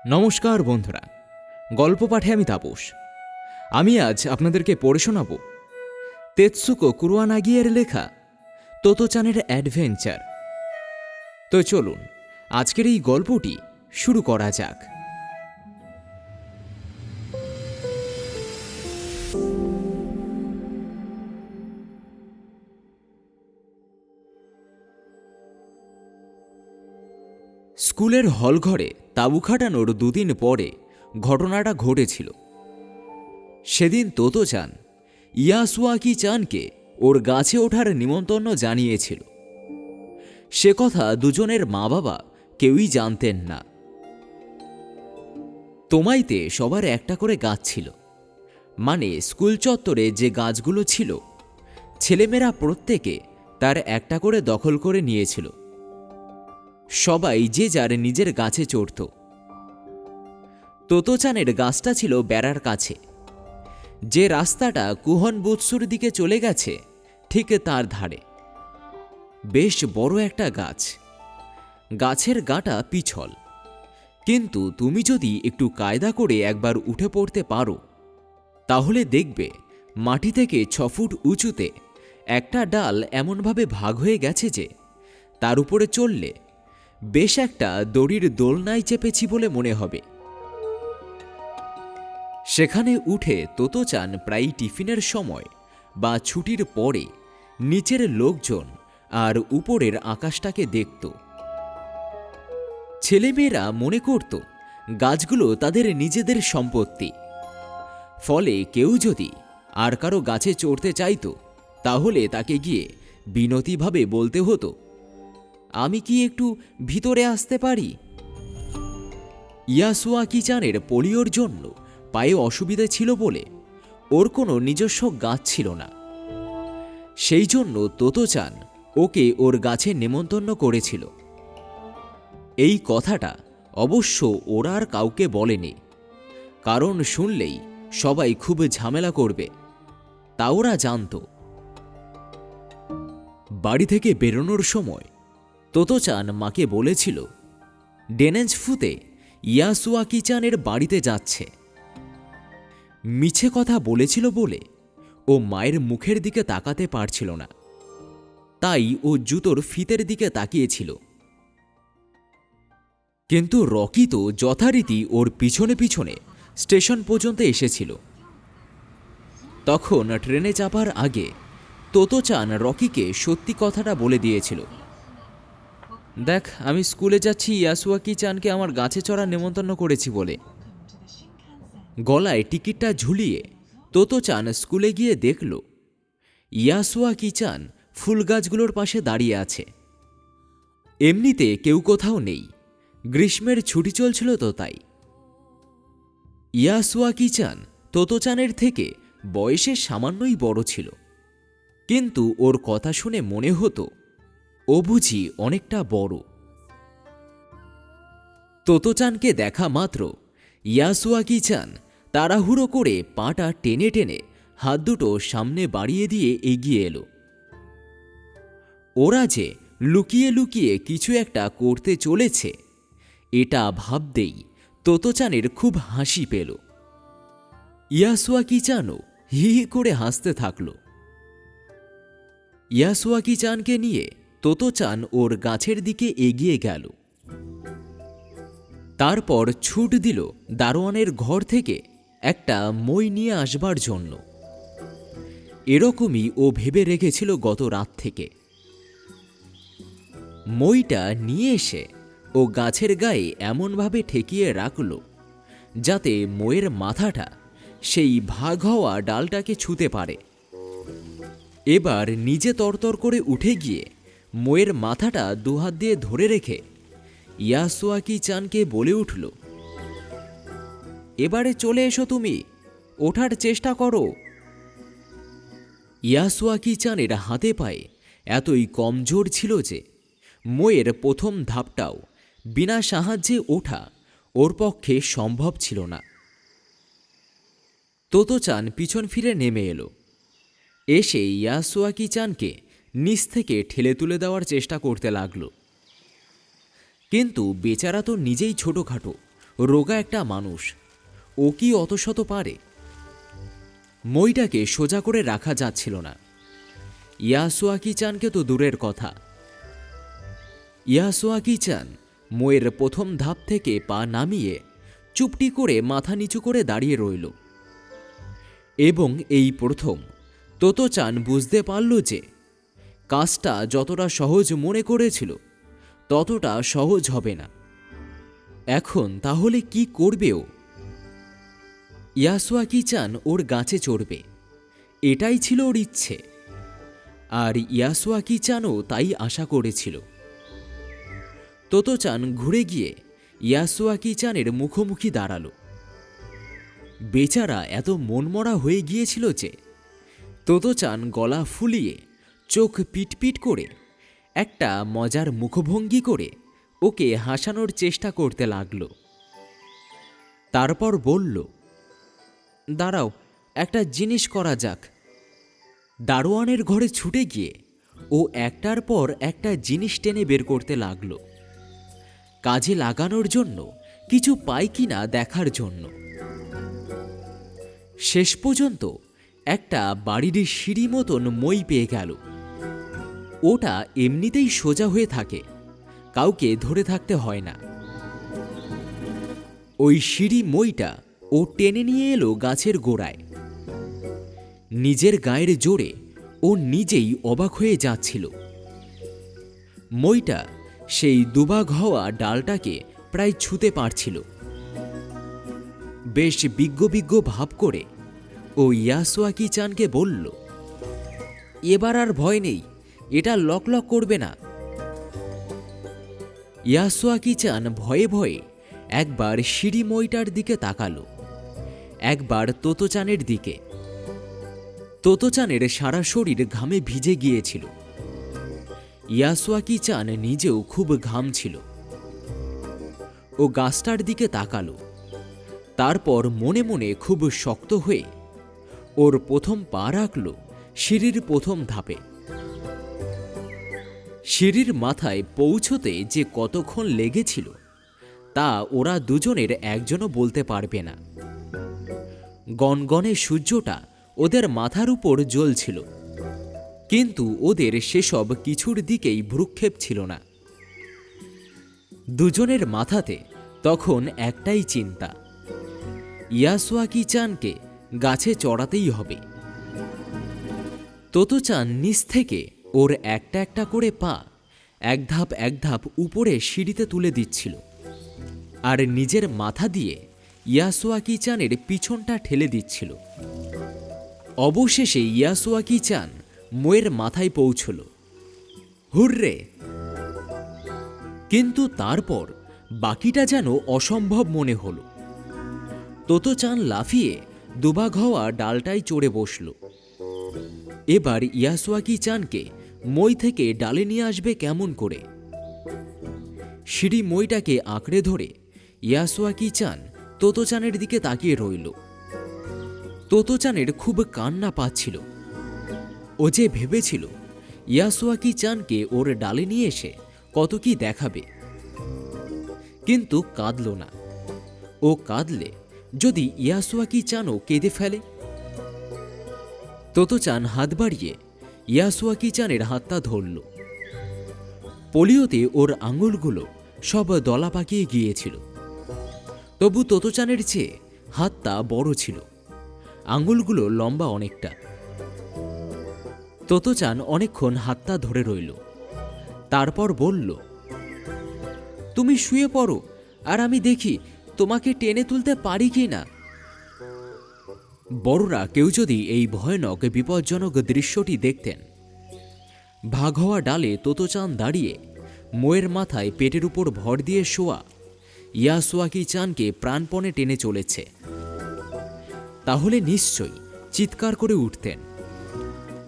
নমস্কার বন্ধুরা, গল্প পাঠে আমি তাপস। আমি আজ আপনাদেরকে পড়ে শোনাব তেতসুকো কুরোয়ানাগিয়ের লেখা তোতোচানের অ্যাডভেঞ্চার। তো চলুন আজকের এই গল্পটি শুরু করা যাক। স্কুলের হলঘরে তাঁবু খাটানোর দুদিন পরে ঘটনাটা ঘটেছিল। সেদিন তোতোচান ইয়াসুয়াকি চানকে ওর গাছে ওঠার নিমন্ত্রণ জানিয়েছিল। সে কথা দুজনের মা বাবা কেউই জানতেন না। তোমাইতে সবার একটা করে গাছ ছিল, মানে স্কুল চত্বরে যে গাছগুলো ছিল ছেলেমেয়েরা প্রত্যেকে তার একটা করে দখল করে নিয়েছিল। সবাই যে যার নিজের গাছে চড়ত। তোতোচানের গাছটা ছিল বেড়ার কাছে। যে রাস্তাটা কুহন বুৎসুর দিকে চলে গেছে ঠিক তার ধারে। বেশ বড় একটা গাছ। গাছের গাটা পিছল, কিন্তু তুমি যদি একটু কায়দা করে একবার উঠে পড়তে পারো তাহলে দেখবে মাটি থেকে 6 ফুট উঁচুতে একটা ডাল এমনভাবে ভাগ হয়ে গেছে যে তার উপরে চললে বেশ একটা দড়ির দোলনায় চেপেছি বলে মনে হবে। সেখানে উঠে তোতোচান প্রায় টিফিনের সময় বা ছুটির পরে নিচের লোকজন আর উপরের আকাশটাকে দেখত। ছেলেমেয়েরা মনে করত গাছগুলো তাদের নিজেদের সম্পত্তি। ফলে কেউ যদি আর কারো গাছে চড়তে চাইত তাহলে তাকে গিয়ে বিনতিভাবে বলতে হতো, আমি কি একটু ভিতরে আসতে পারি? ইয়াসুয়াকি চানের পোলিওর জন্য পায়ে অসুবিধে ছিল বলে ওর কোনো নিজস্ব গাছ ছিল না। সেই জন্য তোতোচান ওকে ওর গাছে নেমন্তন্ন করেছিল। এই কথাটা অবশ্য ওরা আর কাউকে বলেনি, কারণ শুনলেই সবাই খুব ঝামেলা করবে, তা ওরা জানত। বাড়ি থেকে বেরোনোর সময় তোতোচান মাকে বলেছিল ডেনেঞ্জফুতে ইয়াসুয়াকি চানের বাড়িতে যাচ্ছে। মিছে কথা বলেছিল বলে ও মায়ের মুখের দিকে তাকাতে পারছিল না, তাই ও জুতোর ফিতের দিকে তাকিয়েছিল। কিন্তু রকি তো যথারীতি ওর পিছনে পিছনে স্টেশন পর্যন্ত এসেছিল। তখন ট্রেনে চাপার আগে তোতোচান রকিকে সত্যি কথাটা বলে দিয়েছিল, দেখ, আমি স্কুলে যাচ্ছি ইয়াসুয়াকি চানকে আমার গাছে চড়ার নেমন্তন্ন করেছি বলে। গলায় টিকিটটা ঝুলিয়ে তোতোচান স্কুলে গিয়ে দেখল ইয়াসুয়াকি চান ফুল গাছগুলোর পাশে দাঁড়িয়ে আছে। এমনিতে কেউ কোথাও নেই, গ্রীষ্মের ছুটি চলছিল তো তাই। ইয়াসুয়াকি চান তোতোচানের থেকে বয়সে সামান্যই বড় ছিল, কিন্তু ওর কথা শুনে মনে হতো ও বুঝি অনেকটা বড়। তোতোচানকে দেখা মাত্র ইয়াসুয়াকি চান তাড়াহুড়ো করে পাটা টেনে টেনে হাত দুটো সামনে বাড়িয়ে দিয়ে এগিয়ে এলো। ওরা যে লুকিয়ে লুকিয়ে কিছু একটা করতে চলেছে এটা ভাবতেই তোতোচানের খুব হাসি পেল। ইয়াসুয়াকি চানও হি হি করে হাসতে থাকল। ইয়াসুয়াকি চানকে নিয়ে তোতোচান ওর গাছের দিকে এগিয়ে গেল। তারপর ছুট দিল দারোয়ানের ঘর থেকে একটা মই নিয়ে আসবার জন্য। এরকমই ও ভেবে রেখেছিল গত রাত থেকে। মইটা নিয়ে এসে ও গাছের গায়ে এমনভাবে ঠেকিয়ে রাখল যাতে মইয়ের মাথাটা সেই ভাগ হওয়া ডালটাকে ছুঁতে পারে। এবার নিজে তরতর করে উঠে গিয়ে মইয়ের মাথাটা দুহাত দিয়ে ধরে রেখে ইয়াসুয়াকি চানকে বলে উঠল, এবারে চলে এসো, তুমি ওঠার চেষ্টা করো। ইয়াসুয়াকি চানের হাতে পায়ে এতই কমজোর ছিল যে মইয়ের প্রথম ধাপটাও বিনা সাহায্যে ওঠা ওর পক্ষে সম্ভব ছিল না। তোতোচান পিছন ফিরে নেমে এলো। এসে ইয়াসুয়াকি চানকে নিচ থেকে ঠেলে তুলে দেওয়ার চেষ্টা করতে লাগল, কিন্তু বেচারা তো নিজেই ছোটোখাটো, রোগা একটা মানুষ, ও কি অত শত পারে? মইটাকে সোজা করে রাখা যাচ্ছিল না। ইয়াসুয়াকি চানকে তো দূরের কথা। ইয়াসুয়াকি চান মইয়ের প্রথম ধাপ থেকে পা নামিয়ে চুপটি করে মাথা নিচু করে দাঁড়িয়ে রইল। এবং এই প্রথম তোতো-চান বুঝতে পারল যে কাজটা যতটা সহজ মনে করেছিল ততটা সহজ হবে না। এখন তাহলে কি করবে ও? ইয়াসুয়াকি চান ওর গাছে চড়বে, এটাই ছিল ওর ইচ্ছে। আর ইয়াসুয়াকি চানও তাই আশা করেছিল। তোতো-চান ঘুরে গিয়ে ইয়াসুয়াকি চানের মুখোমুখি দাঁড়ালো। বেচারা এত মনমরা হয়ে গিয়েছিল যে তোতো-চান গলা ফুলিয়ে চোখ পিটপিট করে একটা মজার মুখভঙ্গি করে ওকে হাসানোর চেষ্টা করতে লাগল। তারপর বলল, দাঁড়াও, একটা জিনিস করা যাক। দারোয়ানের ঘরে ছুটে গিয়ে ও একটার পর একটা জিনিস টেনে বের করতে লাগল, কাজে লাগানোর জন্য, কিছু পাই কিনা দেখার জন্য। শেষ পর্যন্ত একটা বাড়ির সিঁড়ি মতন মই পেয়ে গেল। ওটা এমনিতেই সোজা হয়ে থাকে, কাউকে ধরে থাকতে হয় না। ওই সিঁড়ি মইটা ও টেনে নিয়ে এলো গাছের গোড়ায়। নিজের গায়ের জোরে ও নিজেই অবাক হয়ে যাচ্ছিল। মইটা সেই দুবাগ হওয়া ডালটাকে প্রায় ছুঁতে পারছিল। বেশ বিজ্ঞ বিজ্ঞ ভাব করে ও ইয়াসুয়াকি চানকে বলল, এবার আর ভয় নেই, এটা লকলক করবে না। ইয়াসুয়াকি চান ভয়ে ভয়ে একবার সিঁড়ি মইটার দিকে তাকালো, একবার তোতো-চানের দিকে। তোতো-চানের সারা শরীর ঘামে ভিজে গিয়েছিল। ইয়াসুয়াকি চান নিজেও খুব ঘামছিল। ও গাছটার দিকে তাকালো, তারপর মনে মনে খুব শক্ত হয়ে ওর প্রথম পা রাখল সিঁড়ির প্রথম ধাপে। সিঁড়ির মাথায় পৌঁছতে যে কতক্ষণ লেগেছিল তা ওরা দুজনের একজনও বলতে পারবে না। গনগনে সূর্যটা ওদের মাথার উপর জ্বলছিল, কিন্তু ওদের সেসব কিছুর দিকেই ভ্রুক্ষেপ ছিল না। দুজনের মাথাতে তখন একটাই চিন্তা, ইয়াসুয়াকি চানকে গাছে চড়াতেই হবে। তোতো-চান নিচ থেকে ওর একটা একটা করে পা এক ধাপ এক ধাপ উপরে সিঁড়িতে তুলে দিচ্ছিল, আর নিজের মাথা দিয়ে ইয়াসুয়াকি চানের পিছনটা ঠেলে দিচ্ছিল। অবশেষে ইয়াসুয়াকি চান মইয়ের মাথায় পৌঁছল। হুররে! কিন্তু তারপর বাকিটা যেন অসম্ভব মনে হল। তোতো-চান লাফিয়ে দুবাগ হওয়া ডালটায় চড়ে বসল। এবার ইয়াসুয়াকি চানকে মই থেকে ডালে নিয়ে আসবে কেমন করে? সিঁড়ি মইটাকে আঁকড়ে ধরে ইয়াসুয়াকি চান তোতো-চানের দিকে তাকিয়ে রইল। তোতো-চানের খুব কান্না পাচ্ছিল। ও যে ভেবেছিল ইয়াসুয়াকি চানকে ওর ডালে নিয়ে এসে কত কি দেখাবে, কিন্তু কাঁদল না। ও কাঁদলে যদি ইয়াসুয়াকি চানও কেঁদে ফেলে। তোতো-চান হাত বাড়িয়ে ইয়াসুয়াকি চানের হাতটা ধরল। পোলিওতে ওর আঙুলগুলো সব দলা পাকিয়ে গিয়েছিল, তবু তোতো-চানের চেয়ে হাতটা বড় ছিল, আঙুলগুলো লম্বা অনেকটা। তোতো-চান অনেকক্ষণ হাতটা ধরে রইল, তারপর বলল, তুমি শুয়ে পড়ো, আর আমি দেখি তোমাকে টেনে তুলতে পারি কি না। বড়রা কেউ যদি এই ভয়ানক বিপজ্জনক দৃশ্যটি দেখতেন। ভাগ হওয়া ডালে তোতো-চান দাঁড়িয়ে মইয়ের মাথায় পেটের উপর ভর দিয়ে শোয়া ইয়াসুয়াকি চানকে প্রাণপণে টেনে চলেছে, তাহলে নিশ্চয়ই চিৎকার করে উঠতেন।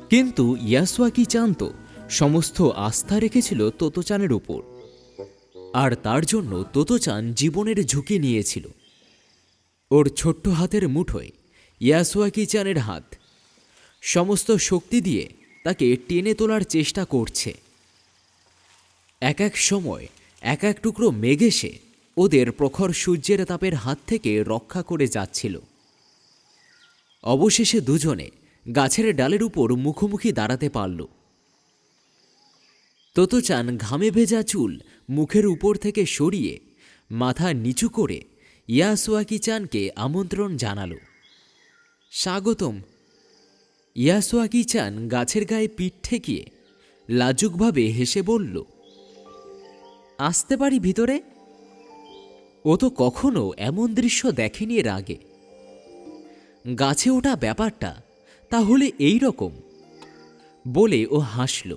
কিন্তু ইয়াসুয়াকি চান তো সমস্ত আস্থা রেখেছিল তোতো-চানের উপর, আর তার জন্য তোতো-চান জীবনের ঝুঁকি নিয়েছিল। ওর ছোট্ট হাতের মুঠোয় ইয়াসুয়াকি চানের হাত, সমস্ত শক্তি দিয়ে তাকে টেনে তোলার চেষ্টা করছে। এক এক সময় এক এক টুকরো মেঘ এসে ওদের প্রখর সূর্যের তাপের হাত থেকে রক্ষা করে যাচ্ছিল। অবশেষে দুজনে গাছের ডালের উপর মুখোমুখি দাঁড়াতে পারল। তোতোচান ঘামে ভেজা চুল মুখের উপর থেকে সরিয়ে মাথা নিচু করে ইয়াসুয়াকি চানকে আমন্ত্রণ জানালো। স্বাগতম। ইয়াসুয়াকি চান গাছের গায়ে পিঠ ঠেকিয়ে লাজুকভাবে হেসে বলল, আসতে পারি ভিতরে? ও তো কখনো এমন দৃশ্য দেখেনি এর আগে। গাছে ওঠা ব্যাপারটা তাহলে এই রকম বলে ও হাসল।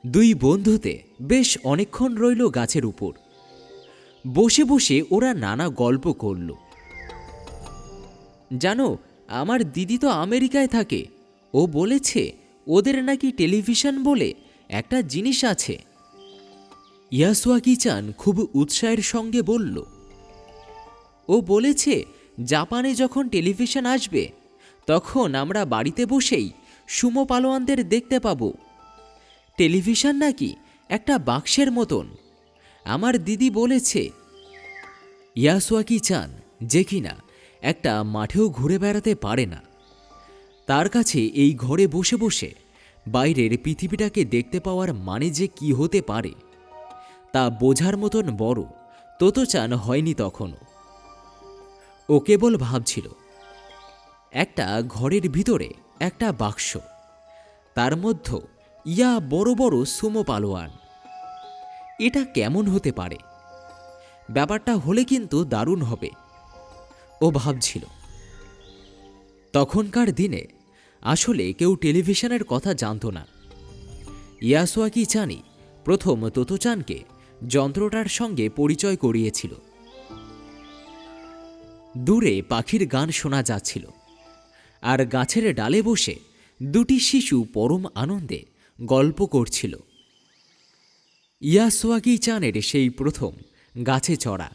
দুই বন্ধুতে বেশ অনেকক্ষণ রইল গাছের উপর। বসে বসে ওরা নানা গল্প করল। জানো, আমার দিদি তো আমেরিকায় থাকে। ও বলেছে ওদের নাকি টেলিভিশন বলে একটা জিনিস আছে। ইয়াসুয়াকি চান খুব উৎসাহের সঙ্গে বলল, ও বলেছে জাপানে যখন টেলিভিশন আসবে তখন আমরা বাড়িতে বসেই সুমো পালোয়ানদের দেখতে পাব। টেলিভিশন নাকি একটা বাক্সের মতন। আমার দিদি বলেছে। ইয়াসুয়াকি চান যে কিনা একটা মাঠেও ঘুরে বেড়াতে পারে না, তার কাছে এই ঘরে বসে বসে বাইরের পৃথিবীটাকে দেখতে পাওয়ার মানে যে কি হতে পারে তা বোঝার মতন বড় তোতোচান হয়নি তখনও। ও কেবল ভাবছিল, একটা ঘরের ভিতরে একটা বাক্স, তার মধ্যে ইয়া বড় বড় সুমো পালোয়ান। এটা কেমন হতে পারে? ব্যাপারটা হলে কিন্তু দারুণ হবে, ও ভাবছিল। তখনকার দিনে আসলে কেউ টেলিভিশনের কথা জানত না। ইয়াসুয়াকি চানই প্রথম তোতোচানকে যন্ত্রটার সঙ্গে পরিচয় করিয়েছিল। দূরে পাখির গান শোনা যাচ্ছিল, আর গাছের ডালে বসে দুটি শিশু পরম আনন্দে গল্প করছিল। ইয়াসুয়াকি চানের সেই প্রথম গাছে চড়া।